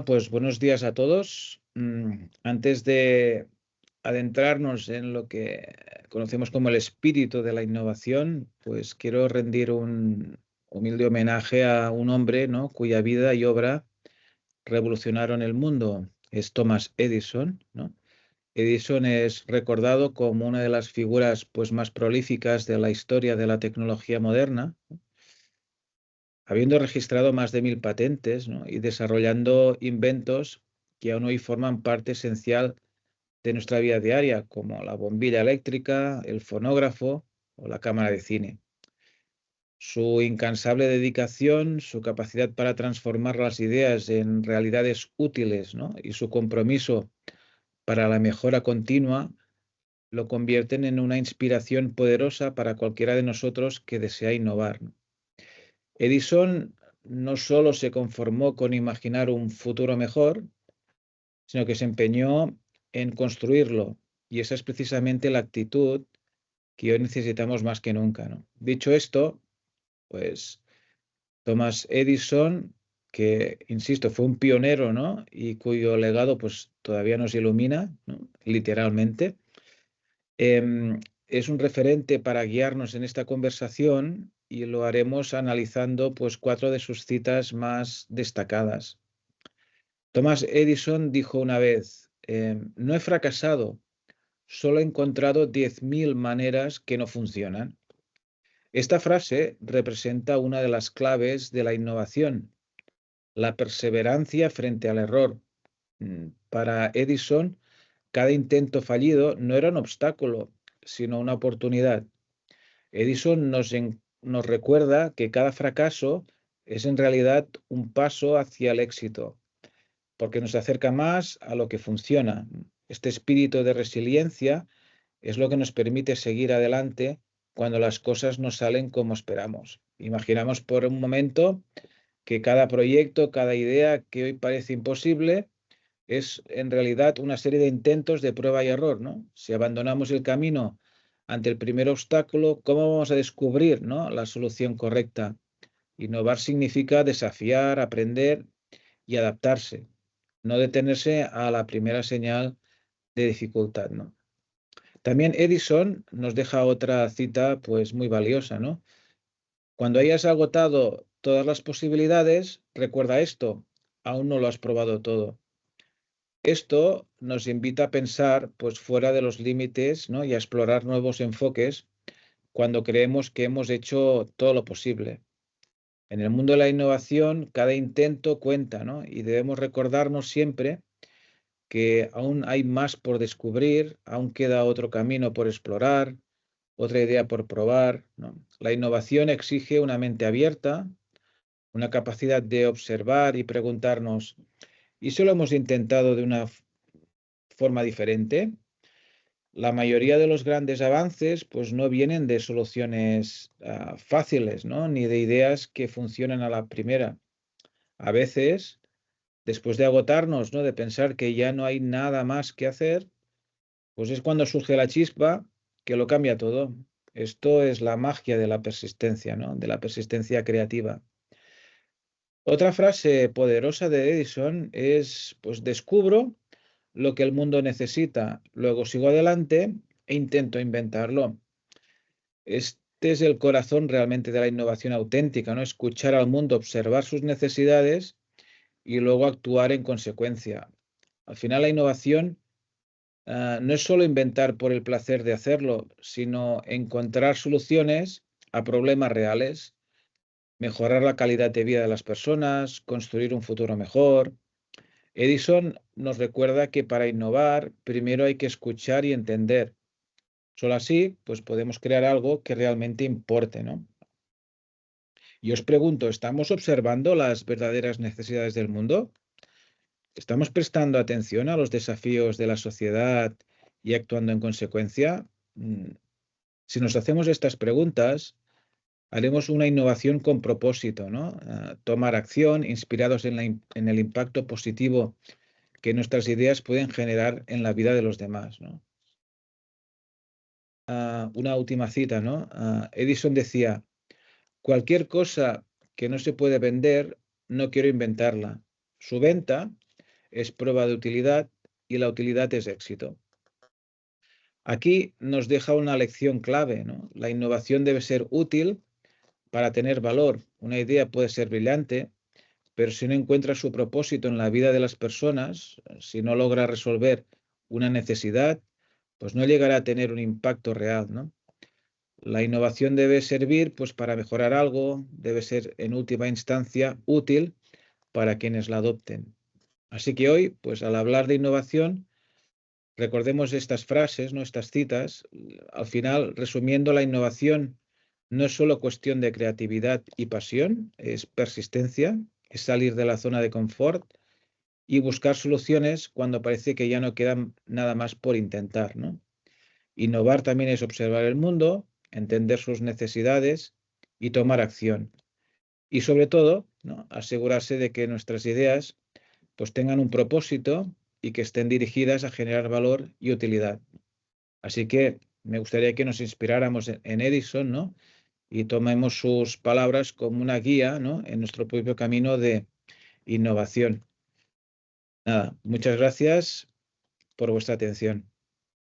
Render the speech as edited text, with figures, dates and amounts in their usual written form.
Pues buenos días a todos. Antes de adentrarnos en lo que conocemos como el espíritu de la innovación, pues quiero rendir un humilde homenaje a un hombre, ¿no?, cuya vida y obra revolucionaron el mundo. Es Thomas Edison, ¿no? Edison es recordado como una de las figuras, pues, más prolíficas de la historia de la tecnología moderna, habiendo registrado más de 1000 patentes, ¿no?, y desarrollando inventos que aún hoy forman parte esencial de nuestra vida diaria, como la bombilla eléctrica, el fonógrafo o la cámara de cine. Su incansable dedicación, su capacidad para transformar las ideas en realidades útiles, ¿no?, y su compromiso para la mejora continua lo convierten en una inspiración poderosa para cualquiera de nosotros que desea innovar, ¿no? Edison no solo se conformó con imaginar un futuro mejor, sino que se empeñó en construirlo. Y esa es precisamente la actitud que hoy necesitamos más que nunca, ¿no? Dicho esto, pues Thomas Edison, que, insisto, fue un pionero, ¿no?, y cuyo legado pues todavía nos ilumina, ¿no?, literalmente, es un referente para guiarnos en esta conversación y lo haremos analizando pues 4 de sus citas más destacadas. Thomas Edison dijo una vez, no he fracasado, solo he encontrado 10.000 maneras que no funcionan. Esta frase representa una de las claves de la innovación, la perseverancia frente al error. Para Edison, cada intento fallido no era un obstáculo, sino una oportunidad. Edison nos recuerda que cada fracaso es en realidad un paso hacia el éxito, porque nos acerca más a lo que funciona. Este espíritu de resiliencia es lo que nos permite seguir adelante cuando las cosas no salen como esperamos. Imaginamos por un momento que cada proyecto, cada idea que hoy parece imposible, es en realidad una serie de intentos de prueba y error, ¿no? Si abandonamos el camino ante el primer obstáculo, ¿cómo vamos a descubrir, ¿no?, la solución correcta? Innovar significa desafiar, aprender y adaptarse, no detenerse a la primera señal de dificultad, ¿no? También Edison nos deja otra cita pues muy valiosa, ¿no? Cuando hayas agotado todas las posibilidades, recuerda esto, aún no lo has probado todo. Esto nos invita a pensar pues fuera de los límites, ¿no?, y a explorar nuevos enfoques cuando creemos que hemos hecho todo lo posible. En el mundo de la innovación, cada intento cuenta, ¿no?, y debemos recordarnos siempre que aún hay más por descubrir, aún queda otro camino por explorar, otra idea por probar, ¿no? La innovación exige una mente abierta, una capacidad de observar y preguntarnos, ¿y si lo hemos intentado de una forma diferente? La mayoría de los grandes avances pues no vienen de soluciones fáciles, ¿no?, ni de ideas que funcionan a la primera. A veces, después de agotarnos, ¿no?, de pensar que ya no hay nada más que hacer, pues es cuando surge la chispa que lo cambia todo. Esto es la magia de la persistencia, ¿no?, de la persistencia creativa. Otra frase poderosa de Edison es, pues descubro lo que el mundo necesita, luego sigo adelante e intento inventarlo. Este es el corazón realmente de la innovación auténtica, ¿no? Escuchar al mundo, observar sus necesidades y luego actuar en consecuencia. Al final, la innovación no es solo inventar por el placer de hacerlo, sino encontrar soluciones a problemas reales, mejorar la calidad de vida de las personas, construir un futuro mejor. Edison nos recuerda que para innovar, primero hay que escuchar y entender. Solo así, pues podemos crear algo que realmente importe, ¿no? Y os pregunto, ¿estamos observando las verdaderas necesidades del mundo? ¿Estamos prestando atención a los desafíos de la sociedad y actuando en consecuencia? Si nos hacemos estas preguntas, haremos una innovación con propósito, ¿no? Tomar acción inspirados en el impacto positivo que nuestras ideas pueden generar en la vida de los demás, ¿no? Una última cita, ¿no? Edison decía, cualquier cosa que no se puede vender, no quiero inventarla. Su venta es prueba de utilidad y la utilidad es éxito. Aquí nos deja una lección clave, ¿no? La innovación debe ser útil para tener valor. Una idea puede ser brillante, pero si no encuentra su propósito en la vida de las personas, si no logra resolver una necesidad, pues no llegará a tener un impacto real, ¿no? La innovación debe servir pues para mejorar algo, debe ser en última instancia útil para quienes la adopten. Así que hoy, pues al hablar de innovación, recordemos estas frases, ¿no? Estas citas. Al final, resumiendo, la innovación no es solo cuestión de creatividad y pasión, es persistencia, es salir de la zona de confort y buscar soluciones cuando parece que ya no queda nada más por intentar, ¿no? Innovar también es observar el mundo, entender sus necesidades y tomar acción. Y sobre todo, ¿no? Asegurarse de que nuestras ideas pues tengan un propósito y que estén dirigidas a generar valor y utilidad. Así que me gustaría que nos inspiráramos en Edison, ¿no? Y tomemos sus palabras como una guía, ¿no? En nuestro propio camino de innovación. Nada, muchas gracias por vuestra atención.